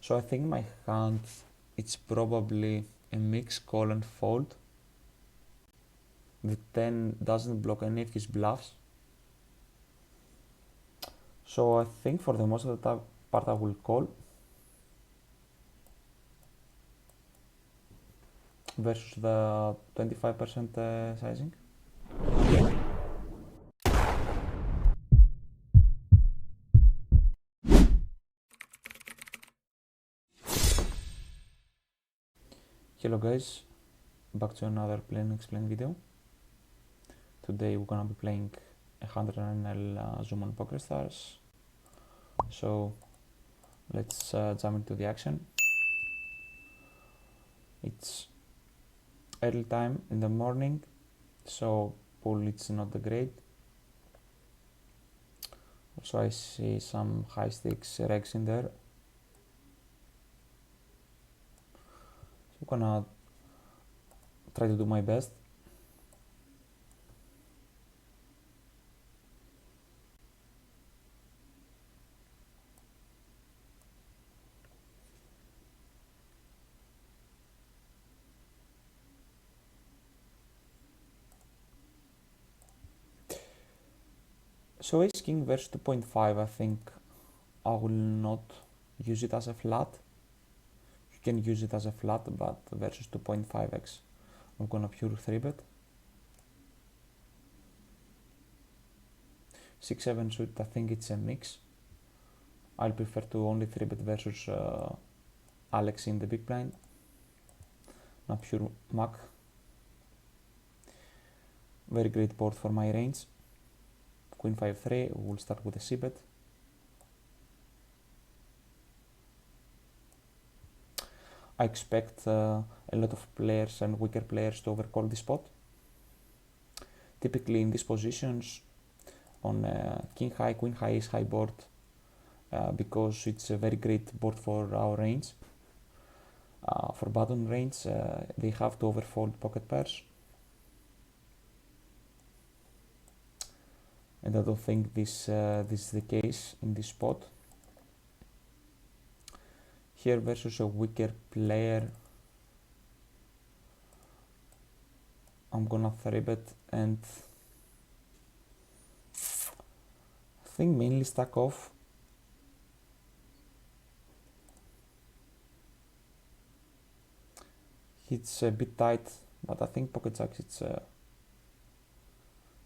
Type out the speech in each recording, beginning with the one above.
So I think my hand, it's probably a mix call and fold. The 10 doesn't block any of his bluffs. So I think for the most of the part I will call versus the 25% sizing. Hello guys, back to another play and explain video. Today we're gonna be playing 100 Zoom on PokerStars. So let's jump into the action. It's early time in the morning, so pool it's not that great. Also I see some high stakes regs in there. So I'm gonna try to do my best. So ace king versus 2.5, I think I will not use it as a flat. You can use it as a flat, but versus 2.5x, I'm gonna pure 3-bet. 6-7 suit, I think it's a mix. I'll prefer to only 3-bet versus Alex in the big blind. Now pure Mac. Very great board for my range. Queen 5-3, we'll start with a c-bet. I expect a lot of players and weaker players to overcall this spot. Typically in these positions, on king high, queen high, ace high board, because it's a very great board for our range. For button range, they have to overfold pocket pairs. And I don't think this is the case in this spot. Here versus a weaker player, I'm gonna 3-bet and I think mainly stack off. It's a bit tight, but I think pocket jacks it's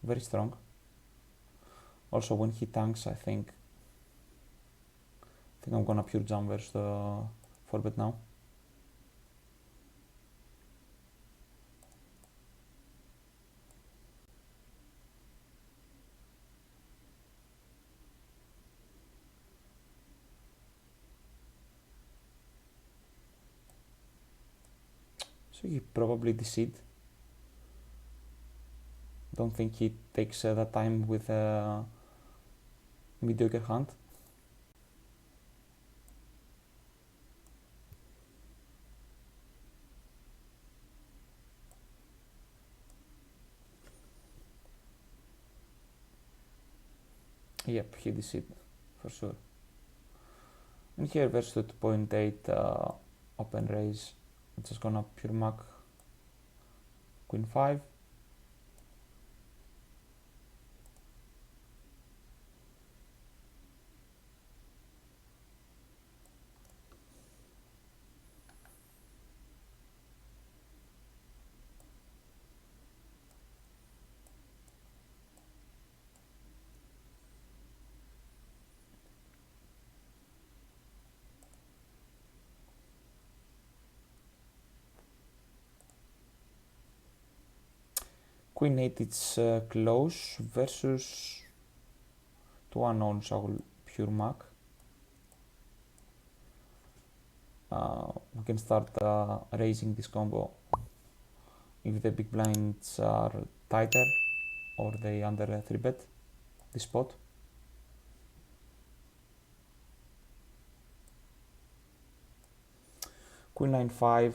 very strong. Also when he tanks, I think I'm gonna pure jump versus the 4-bet now. So he probably decide. Don't think he takes that time with a mediocre hand. Yep, he decide for sure. And here versus 2.8 open raise, I'm just gonna pure Mac Queen 5. Queen 8 it's close versus 2 unknowns. I will pure Mac. We can start raising this combo if the big blinds are tighter or they under 3-bet this spot. Queen 9-5,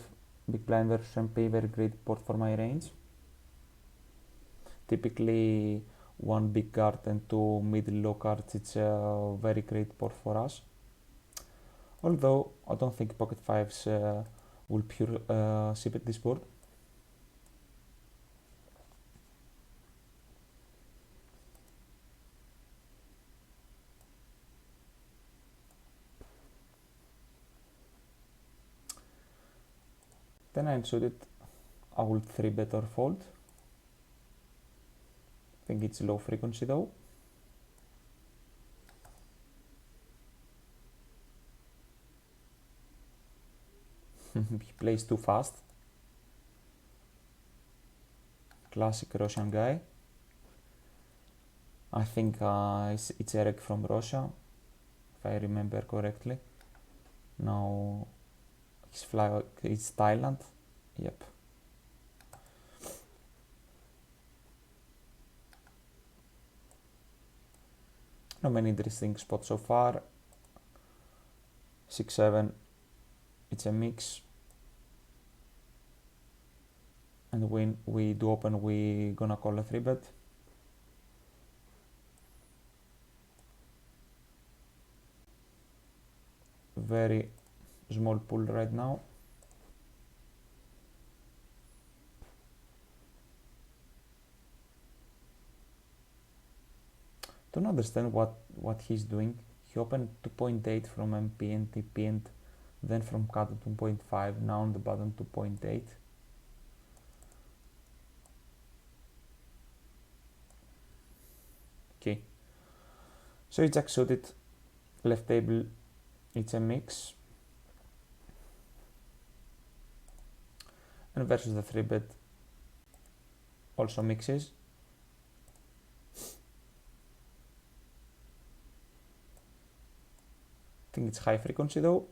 big blind versus MP, very great board for my range. Typically, one big card and two middle low cards, it's a very great board for us. Although I don't think pocket fives will pure c-bet this board. Then I suited, I will 3-bet or fold. I think it's low frequency though. He plays too fast. Classic Russian guy. I think it's Eric from Russia, if I remember correctly. Now it's Thailand. Yep. Not many interesting spots so far. 6-7. It's a mix. And when we do open, we gonna call a 3-bet. Very small pool right now. Don't understand what he's doing. He opened 2.8 from MP and TP and then from cut to 2.5, now on the button 2.8. Okay, so it's jack suited, left table, it's a mix. And versus the 3-bet also mixes. I think it's high frequency though.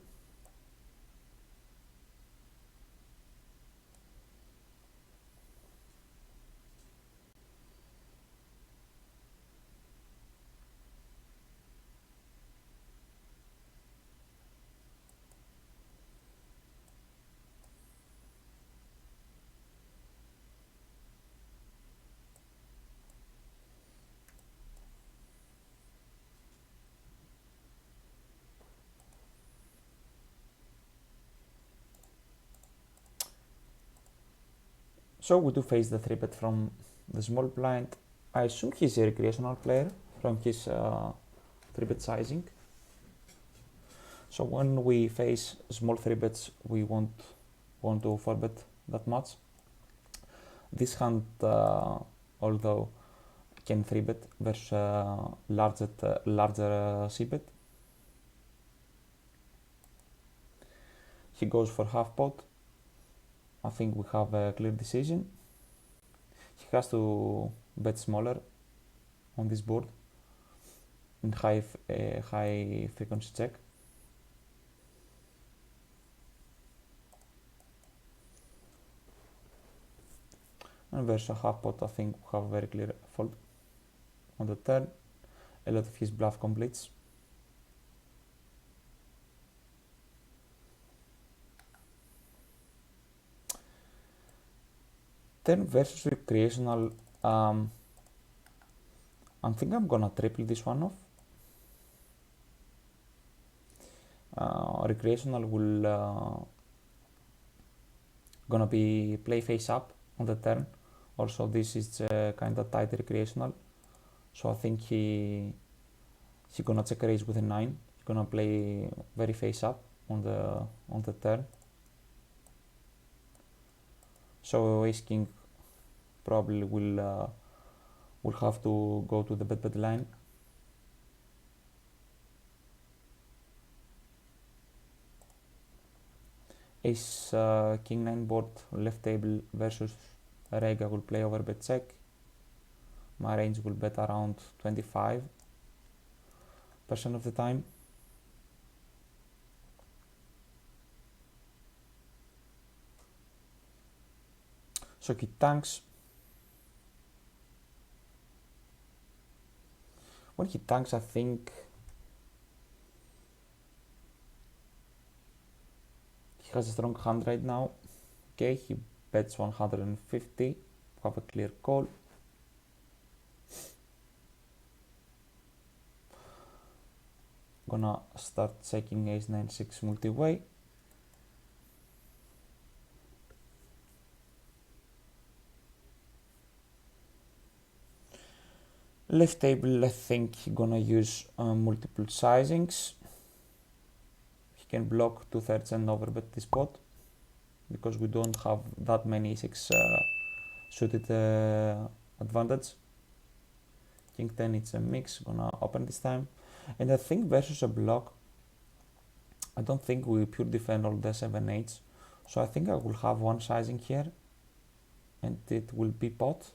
So we do face the 3-bet from the small blind. I assume he's a recreational player from his 3-bet sizing. So when we face small 3-bets, we won't want to 4-bet that much. This hand, although can 3-bet versus larger c-bet. He goes for half pot. I think we have a clear decision. He has to bet smaller on this board in high frequency check. And versus a half pot, I think we have a very clear fold on the turn. A lot of his bluff completes. Then versus recreational, I think I'm gonna triple this one off. Recreational will gonna be play face up on the turn. Also, this is kind of tight recreational, so I think he gonna check raise with a 9. He's gonna play very face up on the turn. So ace king probably will have to go to the bet line. Ace king 9 board left table versus Rega will play over bet check. My range will bet around 25% of the time. So he tanks. When he tanks, I think he has a strong hand right now. Okay, he bets 150, have a clear call. Gonna start checking ace-9-6 multi-way. Left table, I think he gonna use multiple sizings. He can block 2/3 and overbet this pot because we don't have that many 6 suited advantage. King 10, it's a mix, gonna open this time. And I think versus a block, I don't think we pure defend all the 7/8s. So I think I will have one sizing here and it will be pot.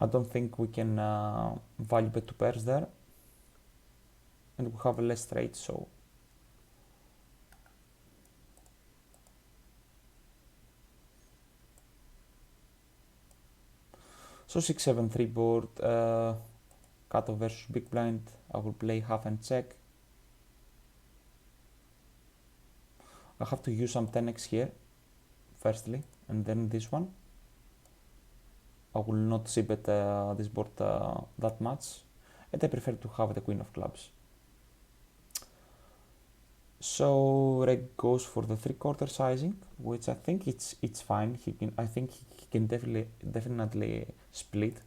I don't think we can value bet 2 pairs there. And we have less straight, so so 6-7-3 board, cutoff versus big blind. I will play half and check. I have to use some 10x here firstly, and then this one. I will not c-bet this board that much, and I prefer to have the queen of clubs. So Reg goes for the 3/4 sizing, which I think it's fine. I think he can definitely split.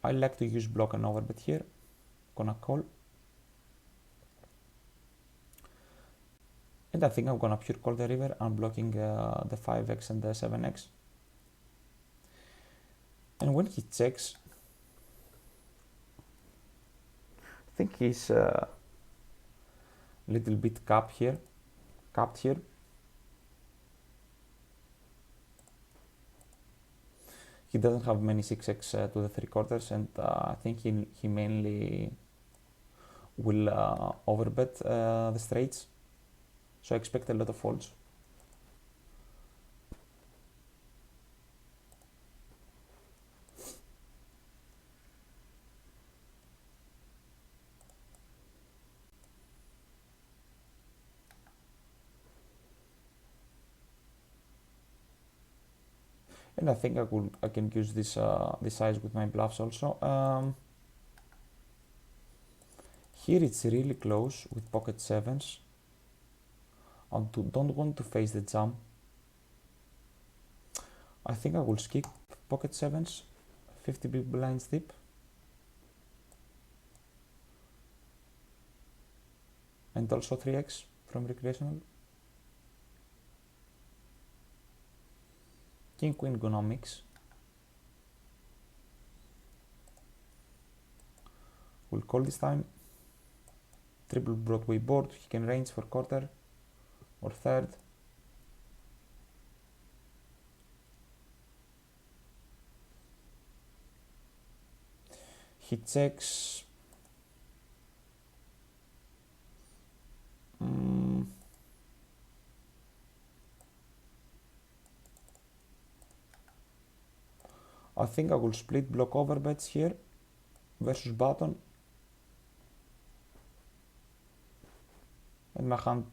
I like to use block and overbet here. Gonna call. And I think I'm gonna pure call the river. I'm blocking the 5x and the 7x. And when he checks, I think he's a little bit capped here. He doesn't have many 6x to the 3/4, and I think he mainly will overbet the straights. So I expect a lot of folds. And I think I can use this size with my bluffs also. Here it's really close with pocket sevens. I don't want to face the jam. I think I will skip pocket sevens, 50 big blinds deep. And also 3x from recreational. King queen gonna mix. We'll call this time. Triple Broadway board. He can range for quarter or third. He checks. I think I will split block overbets here versus button. And my hand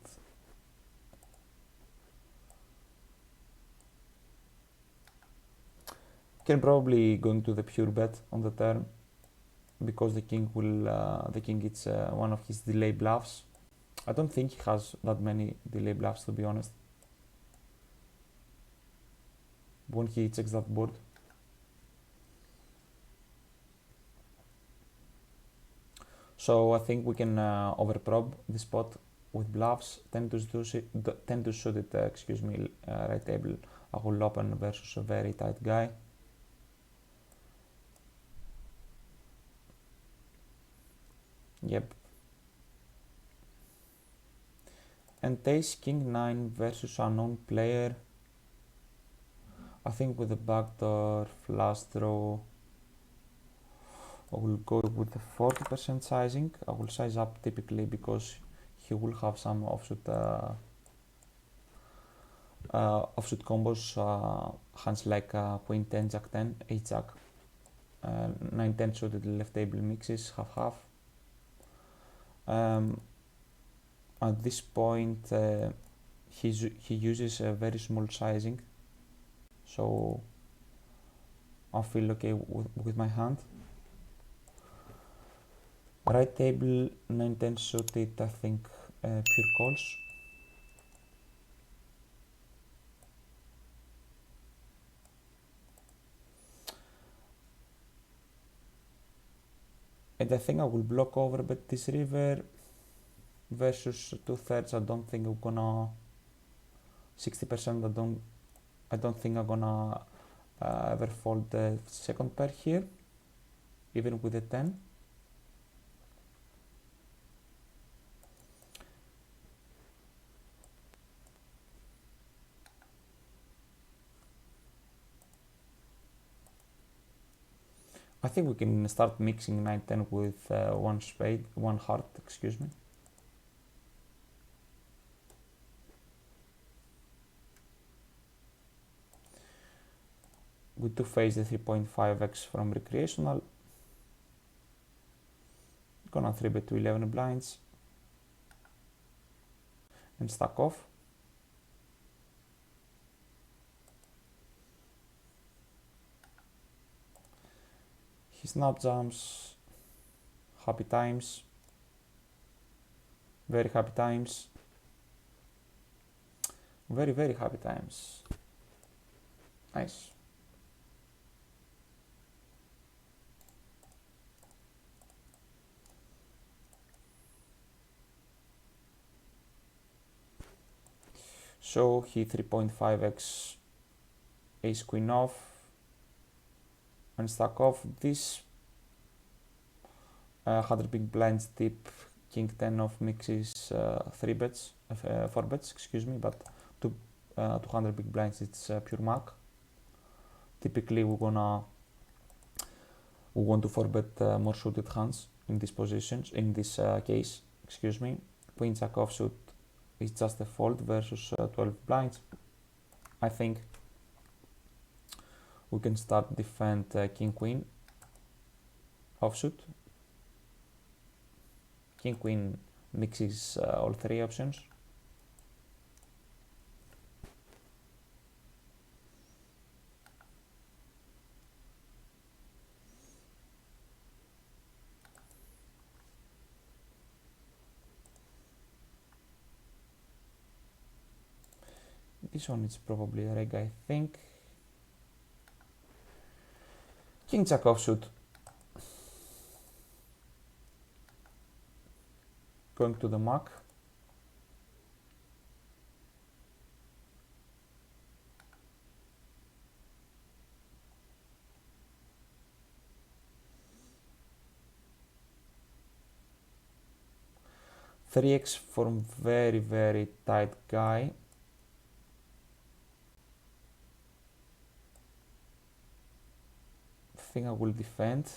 can probably go into the pure bet on the turn because the king it's one of his delay bluffs. I don't think he has that many delay bluffs, to be honest, when he checks that board. So I think we can overprobe this spot with bluffs. 10 to suited, right table. I will open versus a very tight guy. Yep. And ace king 9 versus unknown player. I think with the backdoor flush draw, I will go with the 40% sizing. I will size up typically because he will have some offsuit offsuit combos, hands like queen 10, jack 10, 8 jack, 9 10 suited left table mixes, half half. At this point, he uses a very small sizing, so I feel okay with my hand. Right table 9 10 suited, I think pure calls. And I think I will block over bet this river versus 2/3. I don't think I'm gonna 60%. I don't think I'm gonna ever fold the second pair here, even with a 10. I think we can start mixing 9 10 with one heart, excuse me. We do face the 3.5x from recreational. Gonna 3-bet to 11 blinds and stack off. He snap jumps, happy times, very happy times, very happy times. Nice. So he 3.5x ace queen off and stack off. This 100 big blinds deep, king 10 of mixes 3 bets, 4 bets, excuse me, but 200 big blinds it's pure mac. Typically we want to 4 bet more suited hands in these positions, in this case, excuse me. Queen jack offsuit is just a fold versus 12 blinds. I think we can start defend king queen offsuit. King queen mixes all 3 options. This one is probably a reg, I think. King jack offsuit. Going to the mac. Three X from very tight guy. I think I will defend.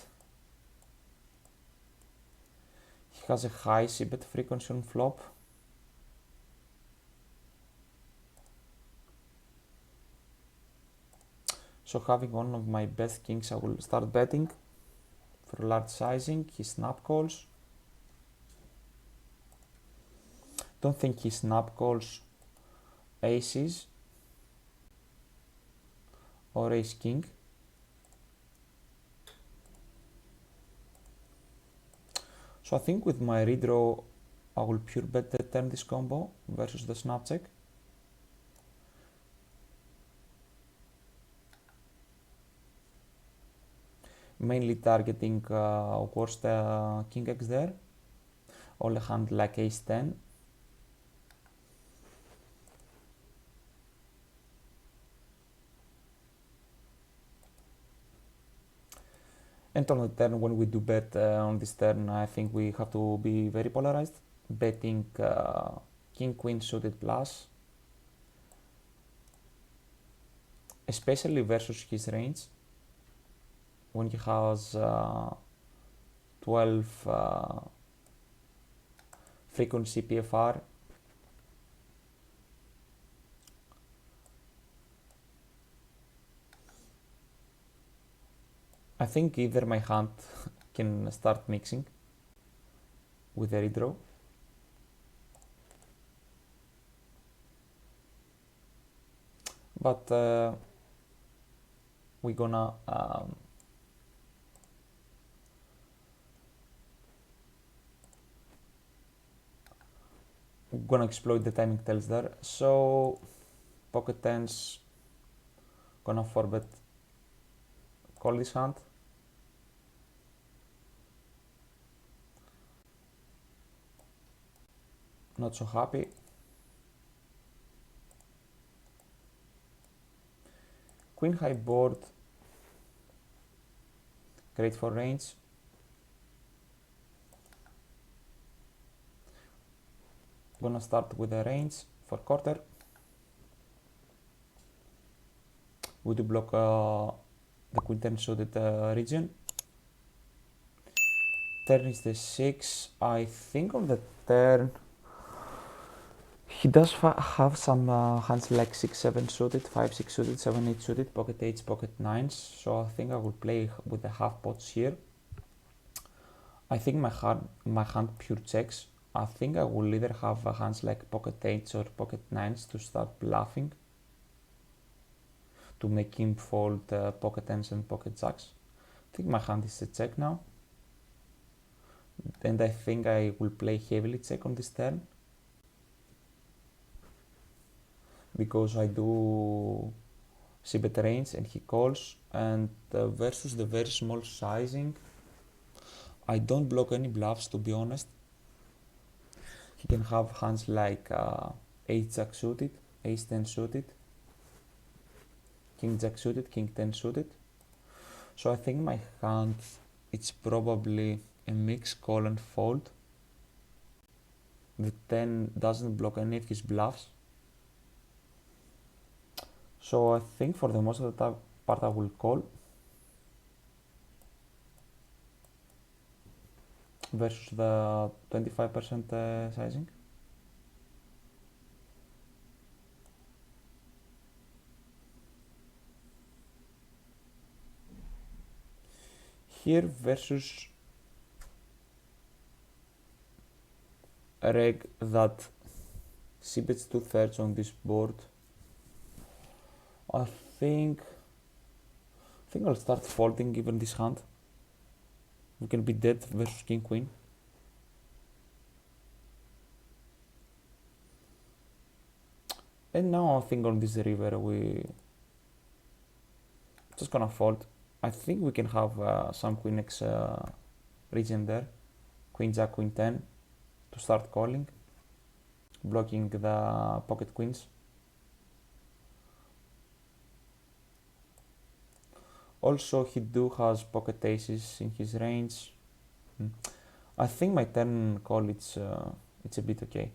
He has a high c-bet frequency on flop. So having one of my best kings, I will start betting for large sizing. He snap calls. Don't think he snap calls aces or ace king. So I think with my redraw, I will pure bet the turn this combo versus the snap check. Mainly targeting worst king x there, or a hand like ace 10. And on the turn, when we do bet on this turn, I think we have to be very polarized. Betting king queen suited plus, especially versus his range, when he has 12 frequency PFR. I think either my hand can start mixing with a redraw, but we're gonna exploit the timing tells there. So pocket tens gonna 4-bet call this hand. Not so happy. Queen high board, great for range. Gonna start with a range for quarter. We do block the queen 10 suited region. Turn is the 6. I think on the turn he does have some hands like 6-7 suited, 5-6 suited, 7-8 suited, pocket 8s, pocket 9s. So I think I will play with the half pots here. I think my hand pure checks. I think I will either have hands like pocket 8s or pocket 9s to start bluffing, to make him fold pocket 10s and pocket jacks. I think my hand is a check now. And I think I will play heavily check on this turn, because I do c-bet range and he calls, and versus the very small sizing, I don't block any bluffs, to be honest. He can have hands like ace-jack suited, ace-10 suited, king-jack suited, king-10 suited. So I think my hand, it's probably a mix call and fold. The 10 doesn't block any of his bluffs. So I think for the most of the part I will call. Versus the 25% sizing. Here versus a reg that c-bets 2/3 on this board, I think I'll start folding given this hand. We can be dead versus king queen. And now I think on this river we just gonna fold. I think we can have some queen x region there, queen jack, queen 10 to start calling, blocking the pocket queens. Also he do has pocket aces in his range. I think my turn call it's a bit okay.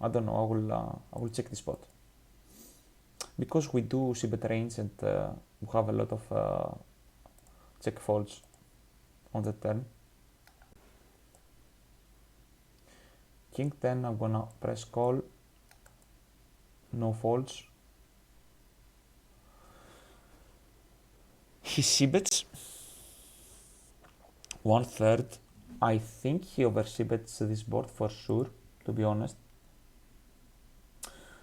I don't know, I will check the spot. Because we do c-bet range and we have a lot of check folds on the turn. King 10, I'm gonna press call, no folds. He c-bets 1/3. I think he over c-bets this board for sure, to be honest.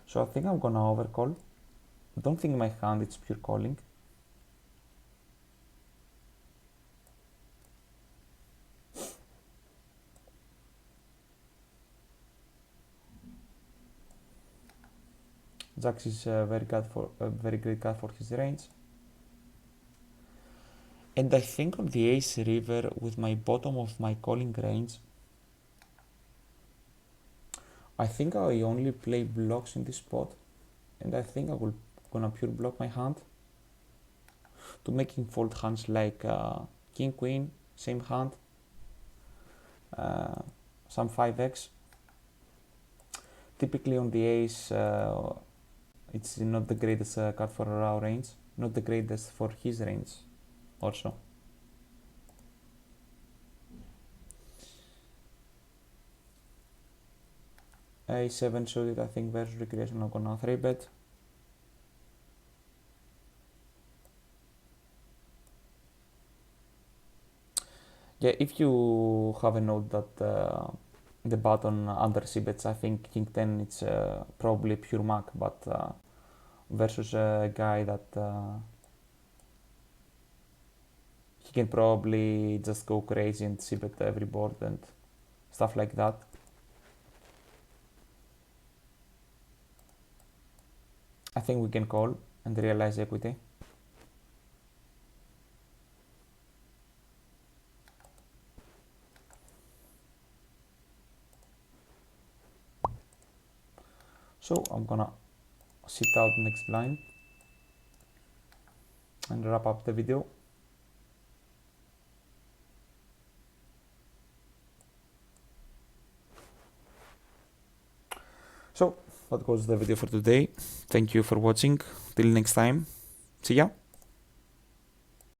So I think I'm gonna overcall. I don't think my hand it's pure calling. Jacks is a very great card for his range. And I think on the ace river with my bottom of my calling range, I think I only play blocks in this spot, and I think I will gonna pure block my hand to make him fold hands like king queen, same hand, some 5x. Typically on the ace, it's not the greatest card for our range, not the greatest for his range also. A7 suited, I think versus recreation, I'm gonna 3-bet. Yeah, if you have a note that the button under c-bets, I think king 10 it's probably pure mac, but versus a guy that he can probably just go crazy and c-bet every board and stuff like that. I think we can call and realize equity. So I'm gonna sit out next blind and wrap up the video. So that was the video for today. Thank you for watching. Till next time. See ya.